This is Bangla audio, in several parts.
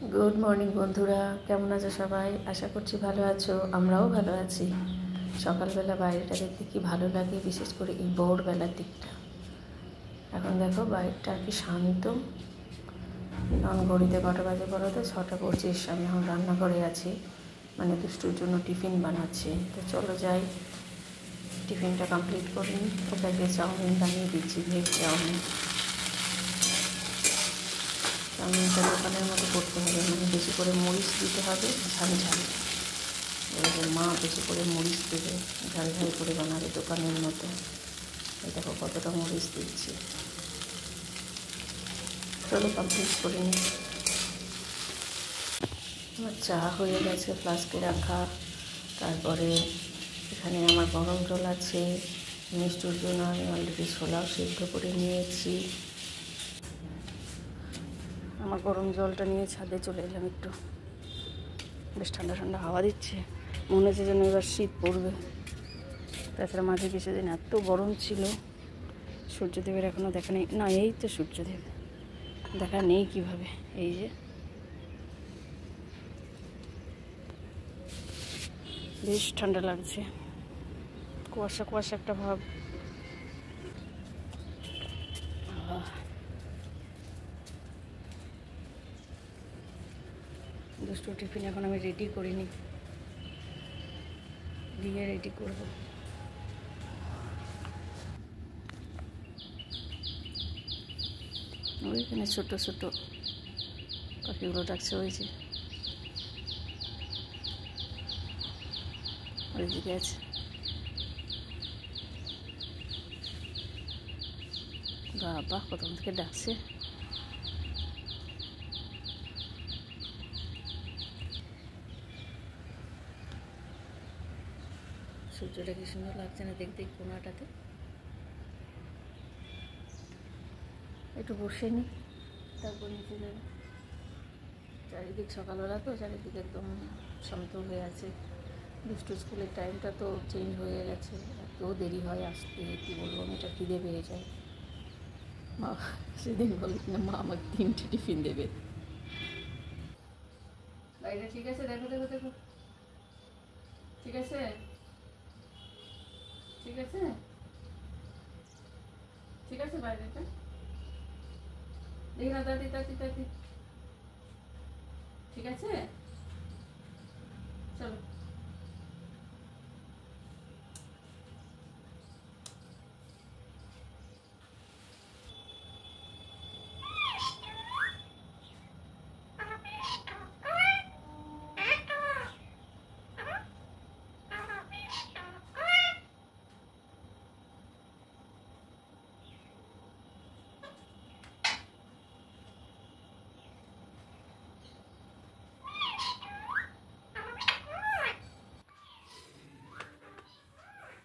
গুড মর্নিং বন্ধুরা, কেমন আছো সবাই? আশা করছি ভালো আছো, আমরাও ভালো আছি। সকালবেলা বাইরেটা দেখতে কি ভালো লাগে, বিশেষ করে এই ভোরবেলার দিকটা। এখন দেখো বাইরেটা আর কি শান্ত। এখন ঘড়িতে কটা বাজে বলো তো? 6:25। আমি এখন রান্নাঘরে আছি, মানে দুষ্টুর জন্য টিফিন বানাচ্ছি। তো চলো যাই, টিফিনটা কমপ্লিট করি। ওটাকে চাউমিন বানিয়ে দিচ্ছি, ভেজ চাউমিন। চাউমিনটা দোকানের মতো করতে হবে, মানে বেশি করে মরিচ দিতে হবে, ঝাল ঝাল। এরকম মা বেশি করে মরিচ দেবে, ঝাল ঝাল করে বানাবে দোকানের মতো। এই দেখো কতটা মরিচ দিচ্ছি। চলো কমপ্লিট করে নিই। আমার চা হয়ে গেছে, ফ্লাস্কে রাখা। তারপরে এখানে আমার গরম জল আছে। মিষ্টির জন্য আমি অলরেডি ছোলাও সিদ্ধ করে নিয়েছি। আমার গরম জলটা নিয়ে ছাদে চলে এলাম একটু। বেশ ঠান্ডা ঠান্ডা হাওয়া দিচ্ছে, মনে হচ্ছে যেন এবার শীত পড়বে। তাছাড়া মাঝে কিছুদিন এত গরম ছিল। সূর্যদেবের এখনও দেখা নেই। না, এই তো সূর্যদেব দেখা নেই কীভাবে, এই যে বেশ ঠান্ডা লাগছে, কুয়াশা কুয়াশা একটা ভাব। দুটো টিফিন এখন আমি রেডি করিনি, দিয়ে রেডি করবো। ওইখানে ছোটো ছোটো পাখিগুলো ডাকছে, ওই যে ওইদিকে আছে। বাবা কত থেকে ডাকছে। সূর্যটা কি সুন্দর লাগছে না দেখতে কোনাটাতে। একটু বসে নিই, তারপর নিচে যাবে। চারিদিক সকালবেলা তো, চারিদিক একদম সমতল হয়ে আছে। দুষ্টু স্কুলের টাইমটা তো চেঞ্জ হয়ে গেছে, এত দেরি হয় আসতে, কী বলবো। আমি এটা খিদে পেয়ে যায়। মা সেদিন বলে কিনা মা আমাকে 3টে টিফিন দেবে। বাইরে ঠিক আছে, দেখো দেখো দেখো, ঠিক আছে ঠিক আছে ঠিক আছে, বাইরেটা দেখি না, দাদি দাদি দাদি, ঠিক আছে চলো।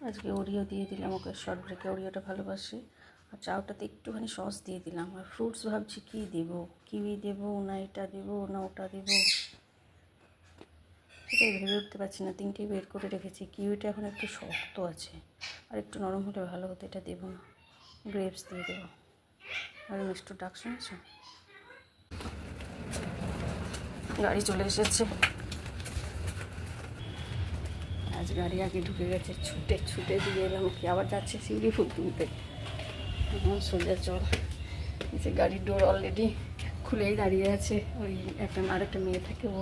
আজকে ওরিও দিয়ে দিলাম ওকে, শর্ট ব্রেকে ওরিওটা ভালোবাসে। আর চাউটাতে একটুখানি সস দিয়ে দিলাম। আর ফ্রুটস ভাবছি কী দেবো, কিউই দেবো না এটা দেবো না ওটা দেবো, এটাই ভেবে উঠতে পারছি না। 3টেই বের করে রেখেছি। কিউইটা এখন একটু শক্ত আছে, আর একটু নরম হলে ভালো হতো। এটা দেবো না, গ্রেপস দিয়ে দেবো। আর মিষ্টি ডাক শুনেছ? গাড়ি চলে এসেছে। আজ গাড়ি আগে ঢুকে গেছে, ছুটে ছুটে দিয়ে এলাম। কি আবার যাচ্ছে শিউলি ফুল তুলতে। এখন সোজা চল। যে গাড়ির ডোর অলরেডি খুলেই দাঁড়িয়ে আছে। ওই আরেকটা মেয়ে থাকে, ও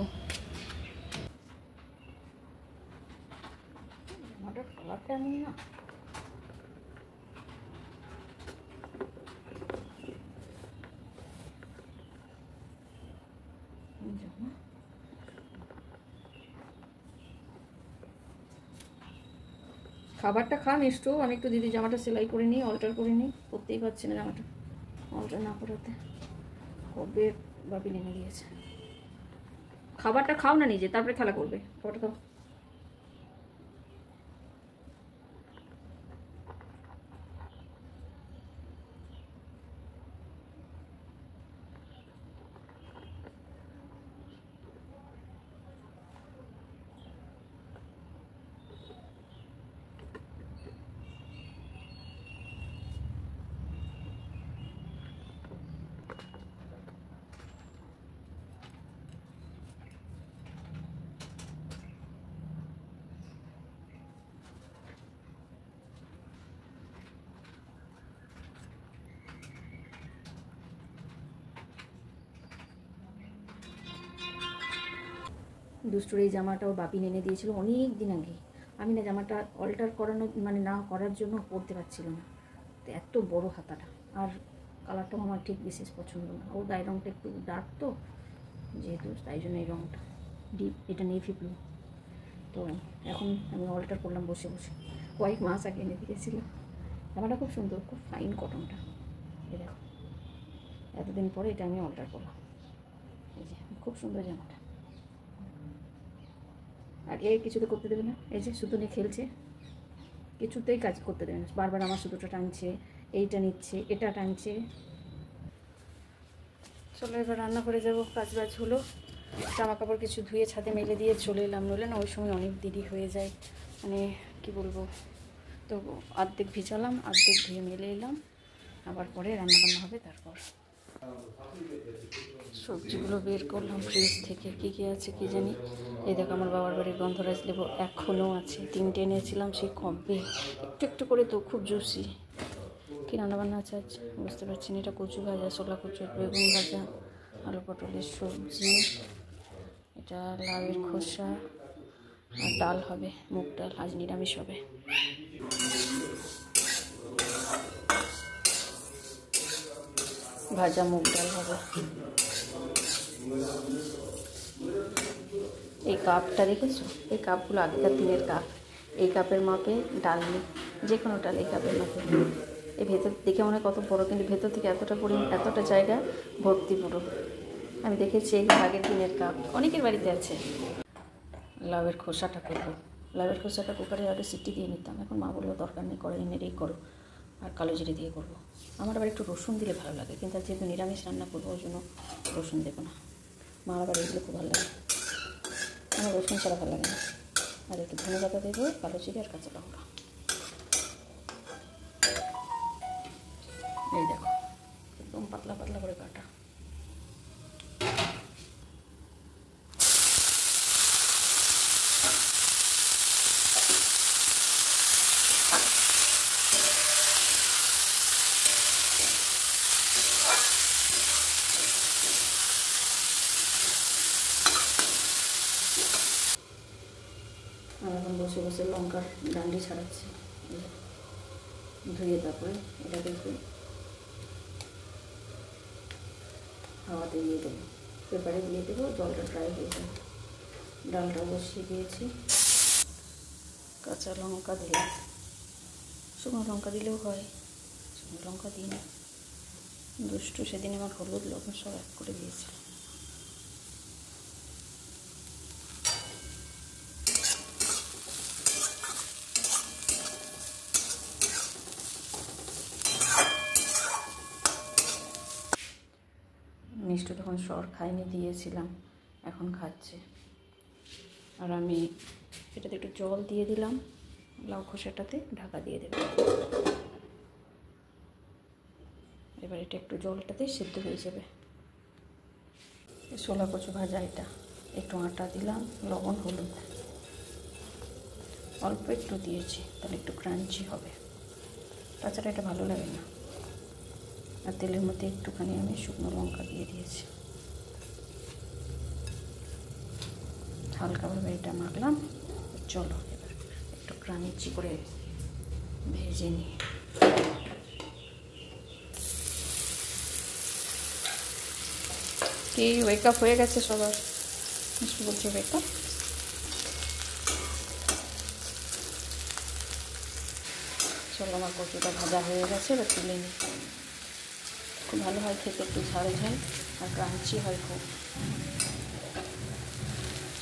আমাদের কালারটা এমন না। খাবারটা খা মিষ্টু, আমি একটু দিদি জামাটা সেলাই করে নিই, অল্টার করে নিই। করতেই পারছি না জামাটা অল্টার না করাতে। কবে বাপি নেমে দিয়েছে। খাবারটা খাও না নিজে, তারপরে খেলা করবে। খাবারটা খাও। দুষ্টুর এই জামাটা ওর বাপি এনে দিয়েছিল অনেক দিন আগে। আমি না জামাটা অল্টার করানো মানে না করার জন্য পরতে পারছিল না, তো এত বড় হাতাটা, আর কালারটাও আমার ঠিক বিশেষ পছন্দ না। ওর গায়ের রঙটা একটু ডার্ক তো যেহেতু, তাই জন্য এই রঙটা ডিপ, এটা নেভি ব্লু। তো এখন আমি অল্টার করলাম বসে বসে, কয়েক মাস আগে এনে দিয়েছিলাম। জামাটা খুব সুন্দর, খুব ফাইন কটনটা। এই দেখো এতদিন পরে এটা আমি অল্টার করলাম। এই যে খুব সুন্দর জামাটা। আর এ কিছুতে করতে দেবে না, এই যে সুতো নিয়ে খেলছে, কিছুতেই কাজ করতে দেবে না, বারবার আমার সুতোটা টানছে, এইটা নিচ্ছে, এটা টানছে। চলো এবার রান্না করে যাবো, কাজ বাজ হলো, জামা কাপড় কিছু ধুয়ে ছাদে মেলে দিয়ে চলে এলাম, নইলে না ওই সময় অনেক দেরি হয়ে যায়, মানে কি বলবো। তো অর্ধেক ভিজালাম, অর্ধেক ধুয়ে মেলে এলাম, আবার পরে রান্নাবান্না হবে। তারপর সবজিগুলো বের করলাম ফ্রিজ থেকে, কী কী আছে কী জানি। এই দেখো আমার বাবার বাড়ির গন্ধরাজ লেবু এখনও আছে, 3টে এনেছিলাম সেই কবে, একটু একটু করে তো, খুব জুসি। কী রান্নাবান্না আছে আজ বুঝতে পারছি না। এটা কচু ভাজা, ছোলা কচু, বেগুন ভাজা, আলু পটলের সবজি, এটা লাউয়ের খোসা, আর ডাল হবে, মুগ ডাল, আজ নিরামিষ হবে। ভাজা মুগ ডাল হবে। এই কাপটা দেখেছো, এই কাপগুলো আগেকার দিনের কাপ, এই কাপের মাপে ডাল নেই, যে কোনো ডাল এই কাপের মাপে। এই ভেতর দেখে মনে হয় কত বড়, কিন্তু ভেতর থেকে এতটা জায়গা ভর্তি পুরো। আমি দেখেছি এই আগের দিনের কাপ, অনেকের বাড়িতে আছে। লাউয়ের খোসাটা করবো, লাউয়ের খোসাটা কুকারে আগে সিটি দিয়ে নিতাম, এখন মা বললো দরকার নেই, কড়াই নেড়েই করো, আর কালো জিরে দিয়ে করবো। আমার আবার একটু রসুন দিলে ভালো লাগে, কিন্তু যেহেতু নিরামিষ রান্না করবো ওই জন্য রসুন দেবো না। মা আবার এগুলো খুব ভালো লাগে, আমার রসুন ছাড়া ভালো লাগে না। আর একটু ধনে পাতা দেবো, কালো জিরে আর কাঁচা লঙ্কা। এই দেখো একদম পাতলা পাতলা করে কাটা। আর এখন বসে বসে লঙ্কার ডান্ডি ছাড়াচ্ছি, ধুয়ে তারপরে এটাকে একটু হাওয়াতে দিয়ে দেবো, পেপারে দিয়ে দেবো, জলটা ড্রাই হয়ে যাবে। ডালটা বসিয়ে দিয়েছি, কাঁচা লঙ্কা দিলাম, শুকনো লঙ্কা দিলেও হয়, শুকনো লঙ্কা দিই না। দুষ্টু সেদিন আমার হলুদ লবণ সব এক করে দিয়েছিল। মিষ্টি তখন সর খাইনি, দিয়েছিলাম, এখন খাচ্ছে। আর আমি এটাতে একটু জল দিয়ে দিলাম, লাউ খোসাটাতে ঢাকা দিয়ে দেব। এবার এটা একটু জলটাতে সেদ্ধ হয়ে যাবে। ছোলা কচু ভাজা, এটা একটু আটা দিলাম, লবণ হলুদ অল্প একটু দিয়েছি, তাহলে একটু ক্রাঞ্চি হবে, তাছাড়া এটা ভালো লাগে না। আর তেলের মধ্যে একটুখানি আমি শুকনো লঙ্কা দিয়ে দিয়েছি, হালকাভাবে এটা মাখলাম। চলো এবার একটু ক্রাঞ্চি করে ভেজে নিই। কি ওয়েক আপ হয়ে গেছে সবার, মিষ্টি বলছে ওয়েক আপ। চলো আমার কচুটা ভাজা হয়ে গেছে, এবার তুলে নিই। খুব ভালো হয় খেতে, একটু ঝাল ঝাল আর ক্রাঞ্চি হয় খুব।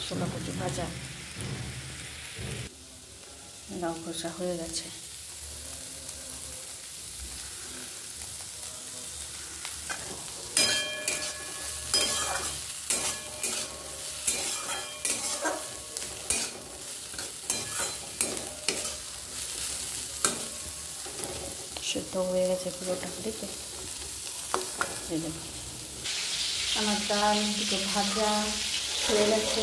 ছোলা কচু ভাজা, লাউ খোসা হয়ে গেছে। সেদ্ধ হয়ে গেছে পুরোটা, দেখো আমার ডাল দুটো ভাজা হয়ে গেছে।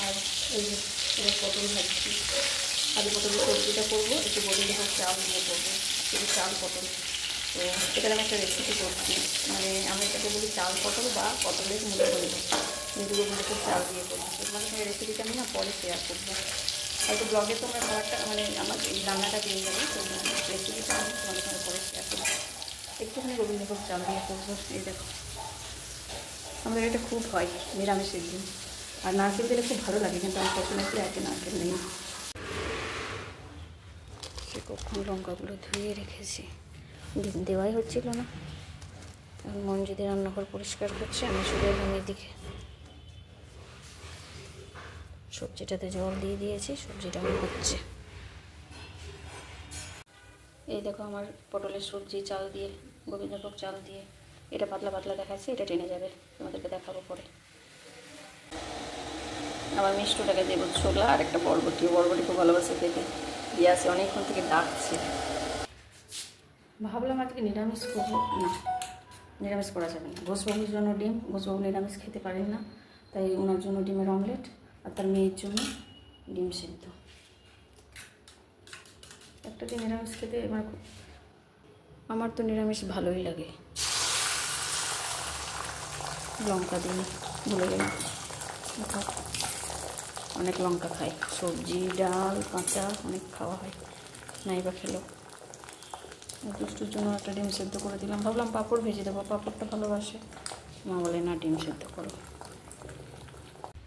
আর এই যে পুরো পটল ভাজছি, আলু পটলের সবজিটা করবো, একটু বড়ি দিয়ে চাল দিয়ে করবো, একটু চাল পটল। তো এটার আমি একটা রেসিপি করছি, মানে আমি এটাকে বলি চাল পটল বা পটলের মুড়ি বলবো, যেহেতু গোবিন্দভোগ চাল দিয়ে করবো। তোমাদের সঙ্গে রেসিপিটা আমি না পরে শেয়ার করবো, হয়তো ব্লগে তোমরা খাবারটা মানে আমার এই রান্নাটা পেয়ে যাবে, তো রেসিপিটা আমি তোমাদের সঙ্গে পরে শেয়ার করবো। একটুখানি গোবিন্দভোগ চাল দিয়ে করবো। এই দেখো আমাদের এটা খুব হয় নিরামিষের দিন, আর নারকেল দিলে খুব ভালো লাগে, কিন্তু আমার ফর্চুনেটলি আজকে নারকেল নেই। সে কখন লঙ্কাগুলো ধুয়ে রেখেছি, দিন দেওয়াই হচ্ছিল না। এখন মঞ্জিদি রান্নাঘর পরিষ্কার করছে, আমি চলে এলাম এদিকে। সবজিটাতে জল দিয়ে দিয়েছি, সবজিটা হচ্ছে। এই দেখো আমার পটলের সবজি চাল দিয়ে, গোবিন্দভোগ চাল দিয়ে, এটা পাতলা পাতলা দেখাচ্ছে, এটা টেনে যাবে, তোমাদেরকে দেখাবো পরে। আবার মিষ্টটাকে দেবো ছোলা আর একটা বরবটি খুব ভালোবাসে খেতে, দিয়ে আসে অনেকক্ষণ থেকে ডাকছে। ভাবলাম আজকে নিরামিষ করবো, না নিরামিষ করা যাবে না। ঘোষবাবুর জন্য ডিম, ঘোষবাবু নিরামিষ খেতে পারেন না, তাই ওনার জন্য ডিমের অমলেট, আর তার মেয়ের জন্য ডিম সিদ্ধ। একটা দিন নিরামিষ খেতে আমার তো নিরামিষ ভালোই লাগে। লঙ্কা দিই, ভুলে গেলাম, অনেক লঙ্কা খাই, সবজি ডাল কাঁচা অনেক খাওয়া হয়, নাই বা খেলো। দুষ্টুর জন্য একটা ডিম সেদ্ধ করে দিলাম, ভাবলাম পাঁপড় ভেজে দেবো, পাঁপড়টা ভালোবাসে। মা বলে না ডিম সেদ্ধ করো।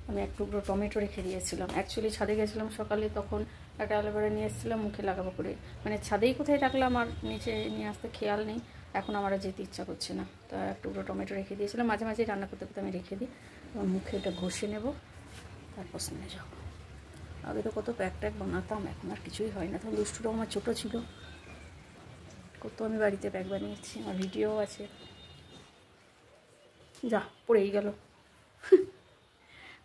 আমি এক টুকরো টমেটো রেখে দিয়েছিলাম, অ্যাকচুয়ালি ছাদে গেছিলাম সকালে, তখন একটা অ্যালোভেরা নিয়ে এসেছিলাম মুখে লাগাবো করে, মানে ছাদেই কোথায় রাখলাম আর নিচে নিয়ে আসতে খেয়াল নেই, এখন আমার আর যেতে ইচ্ছা করছে না, তা এক টুকরো টমেটো রেখে দিয়েছিলাম। মাঝে মাঝে রান্না করতে করতে আমি রেখে দিই, এবং মুখে এটা ঘষে নেব, তারপর স্নানে যাবো। আগে তো কত প্যাক ট্যাক বানাতাম, এখন আর কিছুই হয় না। তখন দুষ্টুটাও আমার ছোটো ছিল, কত আমি বাড়িতে প্যাক বানিয়েছি, আমার ভিডিও আছে। যা পড়েই গেল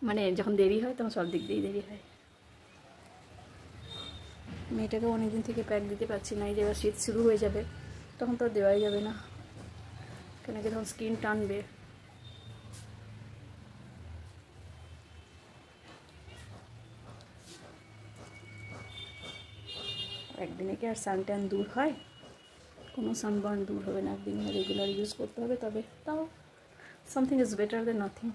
মানে যখন দেরি হয় তখন সব দিক দিয়েই দেরি হয়। মেয়েটাকে অনেকদিন থেকে প্যাক দিতে পারছি না, এই যে এবার শীত শুরু হয়ে যাবে, তখন তো দেওয়াই যাবে না, কেন কি তখন স্কিন টানবে। একদিনে কি আর সানট্যান দূর হয়? কোনো সানবার্ন দূর হবে না, একদিন রেগুলার ইউজ করতে হবে, তবে তাও something is better then nothing.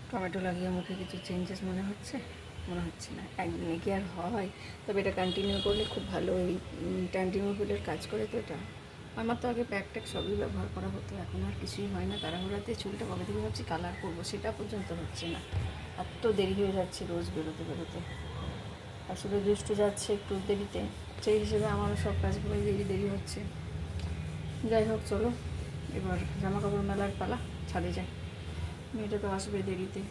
Tomato লাগিয়ে মুখে কিছু চেঞ্জেস মনে হচ্ছে না, একদিনে কি আর হয়? তবে এটা কন্টিনিউ করলে খুব ভালো, এই ট্যান রিমুভালের কাজ করে তো এটা। আমার তো আগে প্যাক ট্যাক সবই ব্যবহার করা হতো, এখন আর কিছুই হয় না। তাড়াহুড়াতে চুলটা কবে থেকে ভাবছি কালার করবো, সেটা পর্যন্ত হচ্ছে না, এত দেরি হয়ে যাচ্ছে রোজ বেরোতে। আসলে দুষ্টু যাচ্ছে একটু দেরিতে, সেই হিসেবে আমারও সব কাজগুলোই দেরি হচ্ছে। যাই হোক চলো, এবার জামা কাপড় মেলার পালা, ছাদে যাই, মেয়েটা তো আসবে দেরিতে।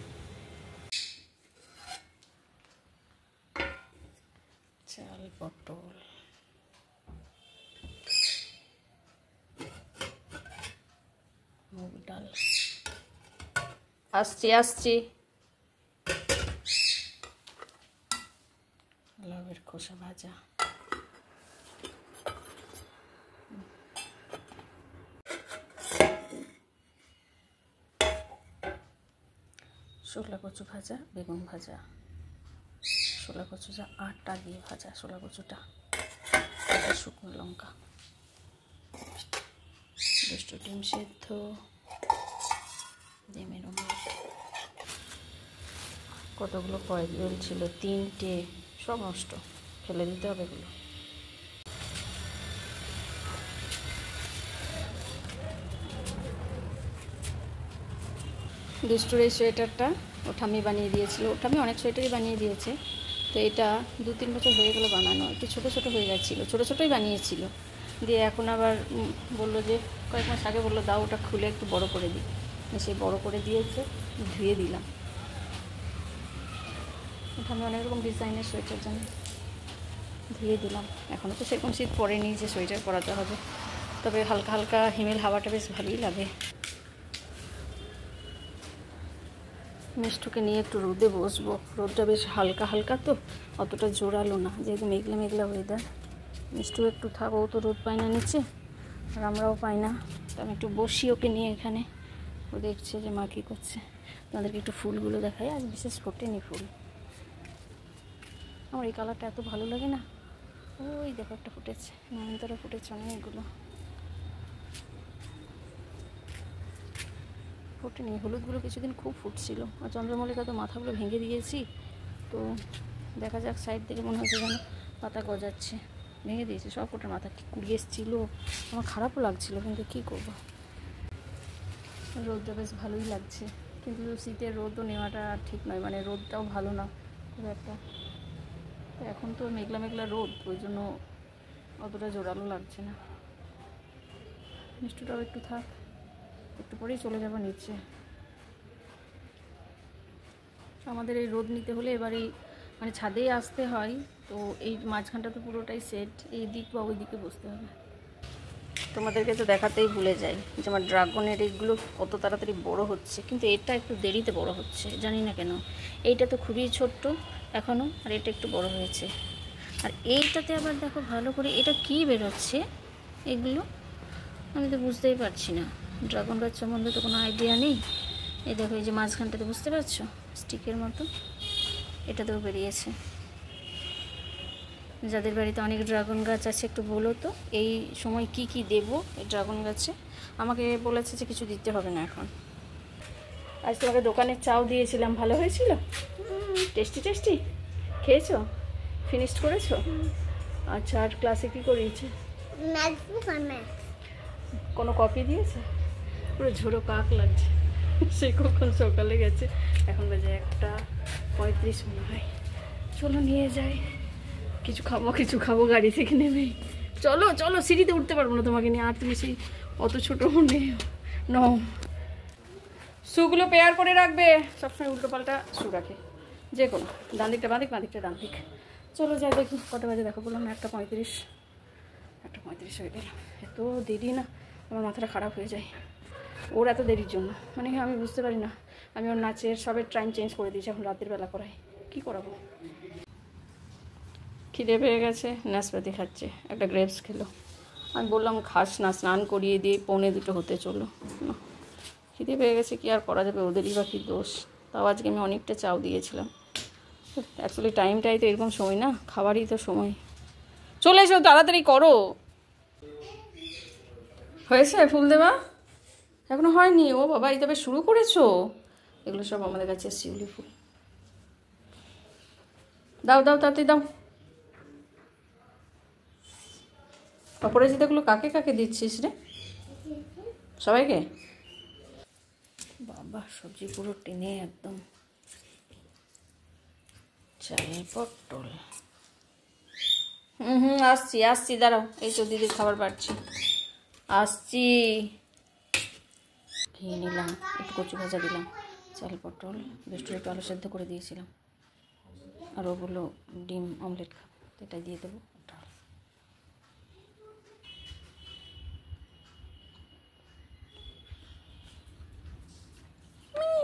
চাল পটল মুগ ডাল, আসছি লাউয়ের খোসা ভাজা, শোলা কচু ভাজা, বেগুন ভাজা, শোলা কচু যা আটা দিয়ে ভাজা, শোলা কচুটা, শুকনো লঙ্কা, দুটো ডিম সেদ্ধ, ডিমের অমলেট। কতগুলো কয়েকজন ছিল, 3টে, সব নষ্ট, ফেলে দিতে হবে এগুলো। দুষ্টুর এই সোয়েটারটা ও ঠাম্মি বানিয়ে দিয়েছিল, ও ঠাম্মি অনেক সোয়েটারই বানিয়ে দিয়েছে, তো এটা 2-3 বছর হয়ে গেলো বানানো, একটু ছোটো ছোটো হয়ে যাচ্ছিলো, ছোটোই বানিয়েছিল, দিয়ে এখন আবার বললো যে কয়েক মাস আগে বললো দাও ওটা খুলে একটু বড় করে দিই, সে বড় করে দিয়েছে, ধুয়ে দিলাম। ওটা আমি অনেক রকম ডিজাইনের সোয়েটার জানি, ধুয়ে দিলাম। এখনও তো সেরকম শীত পড়েনি যে সোয়েটার পরাতে হবে, তবে হালকা হালকা হিমেল হাওয়াটা বেশ ভালোই লাগে। মিষ্টুকে নিয়ে একটু রোদে বসবো, রোদটা বেশ হালকা হালকা তো, অতটা জোরালো না, যেহেতু মেঘলা ওয়েদার। মিষ্টু একটু থাকো, ও তো রোদ পায় না নিচে, আর আমরাও পাই না, তো আমি একটু বসি ওকে নিয়ে এখানে। ও দেখছে যে মা কী করছে। তোমাদেরকে একটু ফুলগুলো দেখাই, আজ বিশেষ ফোটেনি ফুল, আমার এই কালারটা এত ভালো লাগে না। ওই দেখো একটা ফুটেছে, নয়নতারা ফুটেছে অনেকগুলো। ফোটেনি, হলুদগুলো কিছুদিন খুব ফুটছিল, আর চন্দ্রমল্লিকা তো মাথাগুলো ভেঙে দিয়েছি। তো দেখা যাক, সাইড থেকে মনে হচ্ছে যেন পাতা গজাচ্ছে, ভেঙে দিয়েছি সব ফোটার মাথা। কি কুড়িয়ে এসেছিলো, আমার খারাপও লাগছিলো, কিন্তু কী করবো। রোদটা বেশ ভালোই লাগছে, কিন্তু শীতের রোদও নেওয়াটা ঠিক নয়, মানে রোদটাও ভালো না খুব একটা। তো এখন তো মেঘলা মেঘলা রোদ, ওই জন্য অতটা জোরালো লাগছে না। মিষ্টুটাও একটু থাক, একটু পরেই চলে যাবো নিচে। আমাদের এই রোদ নিতে হলে এবার এই মানে ছাদেই আসতে হয়, তো এই মাঝখানটা তো পুরোটাই সেট, এই দিক বা ওই দিকে বসতে হবে। তোমাদেরকে তো দেখাতেই ভুলে যাই যে আমার ড্রাগনের এইগুলো কত তাড়াতাড়ি বড় হচ্ছে, কিন্তু এটা একটু দেরিতে বড় হচ্ছে, জানি না কেন। এইটা তো খুবই ছোট্ট এখনও, আর এটা একটু বড় হয়েছে। আর এইটাতে আবার দেখো ভালো করে এটা কি বেরোচ্ছে, এগুলো আমি তো বুঝতেই পারছি না। ড্রাগন গাছ সম্বন্ধে তো কোনো আইডিয়া নেই। এই দেখো, এই যে মাঝখানটাতে বুঝতে পারছো স্টিকের মতো, এটাতেও বেরিয়েছে। যাদের বাড়িতে অনেক ড্রাগন গাছ আছে একটু বলো তো এই সময় কি কি দেবো এই ড্রাগন গাছে। আমাকে বলেছে যে কিছু দিতে হবে না এখন। আজ তোমাকে দোকানের চাও দিয়েছিলাম, ভালো হয়েছিল? টেস্টি টেস্টি খেয়েছো? ফিনিশড করেছো? আচ্ছা, আর ক্লাসে কী করিয়েছে? কোনো কপি দিয়েছে? পুরো ঝোড়ো কাক লাগছে, সেই কখন সকালে গেছে, এখন বাজে 1:35 মনে হয়। চলো নিয়ে যাই, কিছু খাবো গাড়ি থেকে নেমেই। চলো চলো, সিঁড়িতে উঠতে পারবো না তোমাকে নিয়ে, আর তুমি সেই অত ছোটো নও। শুগুলো পেয়ার করে রাখবে, সবসময় উল্টো পাল্টা শু রাখে, যে কোনো ডান দিকটা বাঁ দিক, বাঁ দিকটা ডান দিক। চলো যাই দেখি কটা বাজে, দেখো বললাম 1:35 হয়ে গেল। এত দেরি না, আমার মাথাটা খারাপ হয়ে যায় ওর এত দেরির জন্য, মানে আমি বুঝতে পারি না। আমি ওর নাচের সবের টাইম চেঞ্জ করে দিয়েছি, এখন রাতের বেলা করাই, কী করাবো। খিদে পেয়ে গেছে, নাশপাতি খাচ্ছে, একটা গ্রেপস খেলো। আমি বললাম খাস না, স্নান করিয়ে দিয়ে 1:45 হতে চলো না, খিদে পেয়ে গেছে, কি আর করা যাবে, ওদেরই বা কী দোষ। তাও আজকে আমি অনেকটা চাও দিয়েছিলাম। অ্যাকচুয়ালি টাইমটাই তো এরকম সময় না, খাবারই তো সময়। চলে এসো, তাড়াতাড়ি করো। হয়েছে ফুল দেওয়া? এখনো হয়নি? ও বাবা, এই তবে শুরু করেছো? এগুলো সব আমাদের কাছে শিউলি ফুল। দাও দাও, তাড়াতাড়ি দাও। অপরাজিতাগুলো কাকে কাকে দিচ্ছিস রে? সবাইকে? বাবা, সবজি পুরো টেনে একদম। চালের পটল। আসছি আসছি, দাঁড়াও, এই তো দিদির খাবার বাড়ছি, আসছি। খেয়ে নিলাম, একটু কচু ভাজা দিলাম, চাল পটল, বেস্টুর একটু আলু সেদ্ধ করে দিয়েছিলাম, আর ওগুলো ডিম অমলেট খাবো, এটাই দিয়ে দেবো।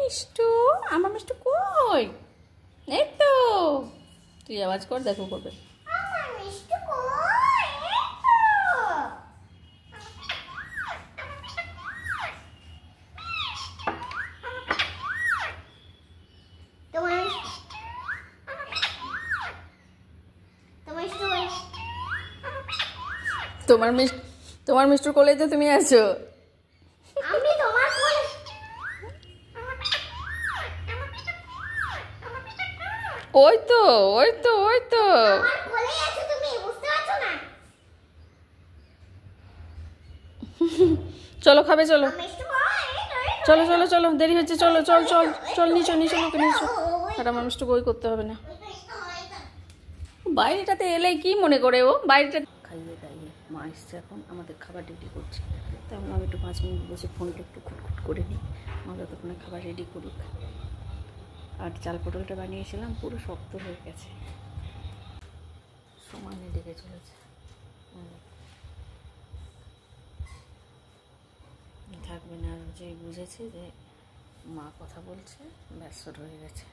মিষ্টু, আমার মিষ্টু কই? এই তো, তুই আওয়াজ কর, দেখো করবে। তোমার মিষ্টুর কোলেই তো তুমি আছো। আমি তোমার কোলে। ওই তো ওই তো ওই তো, আমার কোলেই আছো তুমি, বুঝতে পারছো না? চলো খাবে, চলো মিষ্টু কই? চলো চলো চলো, দেরি হচ্ছে, চলো চল চল চল, নিচো নিচো লোকে নিচো। আর আমার মিষ্টু বই করতে হবে না, বাইরেটাতে এলেই কি মনে করে ও, বাইরেটা খাইয়ে দাইয়ে মা এসছে, এখন আমাদের খাবার রেডি করছে। তেমন আমি একটু 5 মিনিট বসে ফোনটা একটু খুটখুট করে নিই, মা যতক্ষণে খাবার রেডি করুক। আর চাল পটলটা বানিয়েছিলাম, পুরো শক্ত হয়ে গেছে, সমানে ডেকে চলেছে। থাকবে না, যে বুঝেছে যে মা কথা বলছে, ব্যস্ত হয়ে গেছে।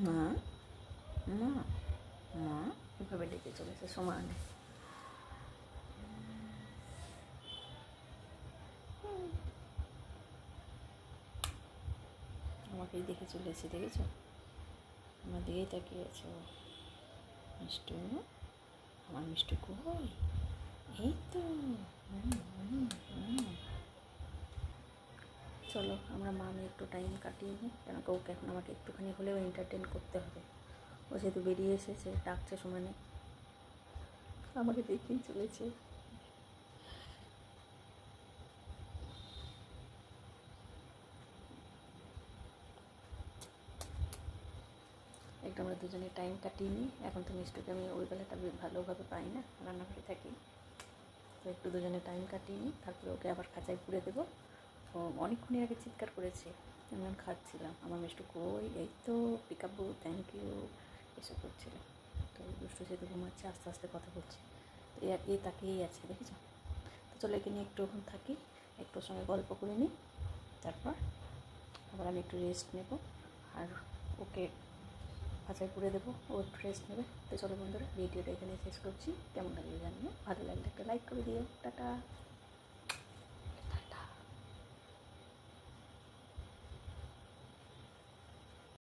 মা মা মা এভাবে ডেকে চলেছে সমানে। আমাকেই দেখে চলেছে, দেখেছো? আমার দিকেই তাকিয়ে আছে ও। মিষ্টু, আমার মিষ্টু কই? এই তো। চলো আমরা মা মেয়ে একটু টাইম কাটিয়ে নিই, কেন কি ওকে এখন আমাকে একটুখানি হলেও এন্টারটেন করতে হবে। ও যেহেতু বেরিয়ে এসেছে, ডাকছে সমানে, আমাকে দেখেই চলেছে। একটু আমরা দুজনে টাইম কাটিয়ে নিই। এখন তো মিষ্টুকে আমি ওই বেলাটা ভালোভাবে পাই না, রান্নাঘরে থাকি, তো একটু দুজনে টাইম কাটিয়ে নিই, তারপরে ওকে আবার খাঁচায় পুড়ে দেবো। ও অনেকক্ষণই আগে চিৎকার করেছে, আমি খাচ্ছিলাম, আমার মিষ্টু কই, এই তো পিকাবু, থ্যাংক ইউ, এসব করছিল। তো দুষ্টু যেহেতু ঘুমাচ্ছে, আস্তে আস্তে কথা বলছে, তো এ তাকিয়েই আছে, দেখেছো। তো চলো এখানে একটুক্ষণ থাকি, একটু ওর সঙ্গে গল্প করে নিই, তারপর আবার আমি একটু রেস্ট নেব, আর ওকে খাঁচায় পুড়ে দেবো, ও একটু রেস্ট নেবে। তো চলো বন্ধুরা, ভিডিওটা এখানে শেষ করছি। কেমন লাগবে জানিও, ভালো লাগলে একটা লাইক করে দিও। টাটা।